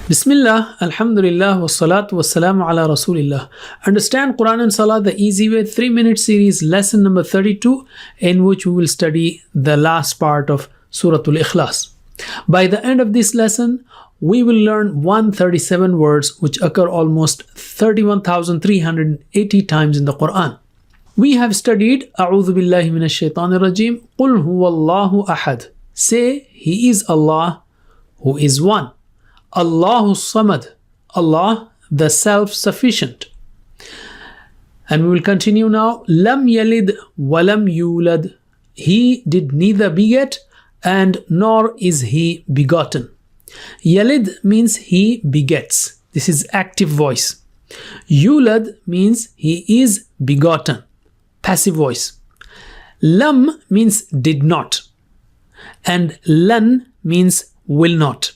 Bismillah, Alhamdulillah, wassalatu wassalamu ala Rasulillah. Understand Quran and Salah the easy way 3-minute series, lesson number 32, in which we will study the last part of Surah ikhlas. By the end of this lesson, we will learn 137 words which occur almost 31,380 times in the Quran. We have studied A'udhu billahi minash shaitanir rajim, Qul huwallahu ahad. Say, He is Allah who is one. Allahu Samad, Allah the self-sufficient. And we will continue now. Lam yalid walam yulad. He did neither beget and nor is he begotten. Yalid means he begets. This is active voice. Yulad means he is begotten. Passive voice. Lam means did not. And lan means will not.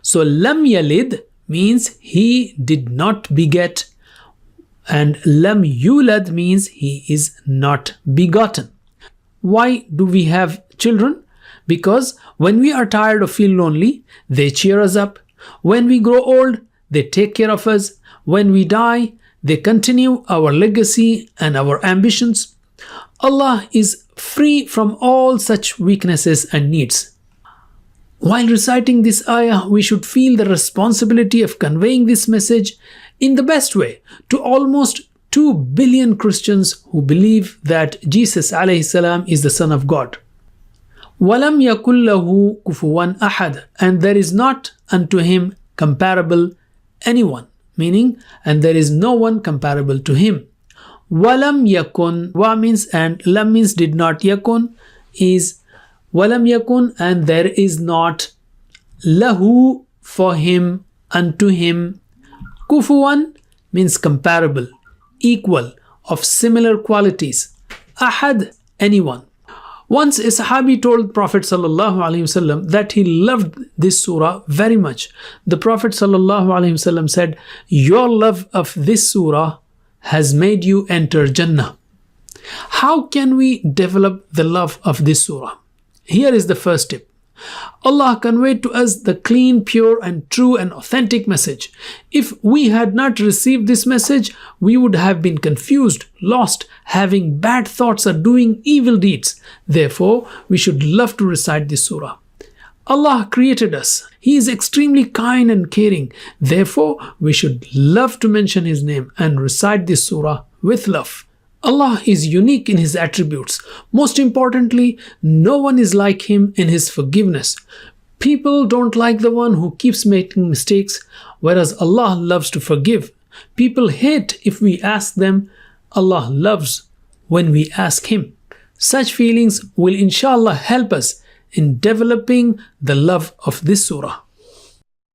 So lam yalid means he did not beget, and lam yulad means he is not begotten. Why do we have children? Because when we are tired or feel lonely, they cheer us up. When we grow old, they take care of us. When we die, they continue our legacy and our ambitions. Allah is free from all such weaknesses and needs. While reciting this ayah, we should feel the responsibility of conveying this message in the best way to almost 2 billion Christians who believe that Jesus alayhi salam is the Son of God. وَلَمْ يَكُنْ لَهُ كُفُوًا أَحَدٌ. And there is not unto him comparable anyone, meaning, and there is no one comparable to him. وَلَمْ يَكُنْ, wa means and, lam means did not, yakun is walam yakun, and there is not, lahu for him, unto him, kufuwan means comparable, equal, of similar qualities, ahad anyone. Once a Sahabi told Prophet ﷺ that he loved this surah very much. The Prophet ﷺ said, "Your love of this surah has made you enter Jannah." How can we develop the love of this surah? Here is the first tip. Allah conveyed to us the clean, pure and true and authentic message. If we had not received this message, we would have been confused, lost, having bad thoughts or doing evil deeds. Therefore, we should love to recite this surah. Allah created us. He is extremely kind and caring. Therefore, we should love to mention His name and recite this surah with love. Allah is unique in His attributes. Most importantly, no one is like Him in His forgiveness. People don't like the one who keeps making mistakes, whereas Allah loves to forgive. People hate if we ask them. Allah loves when we ask Him. Such feelings will inshallah help us in developing the love of this surah.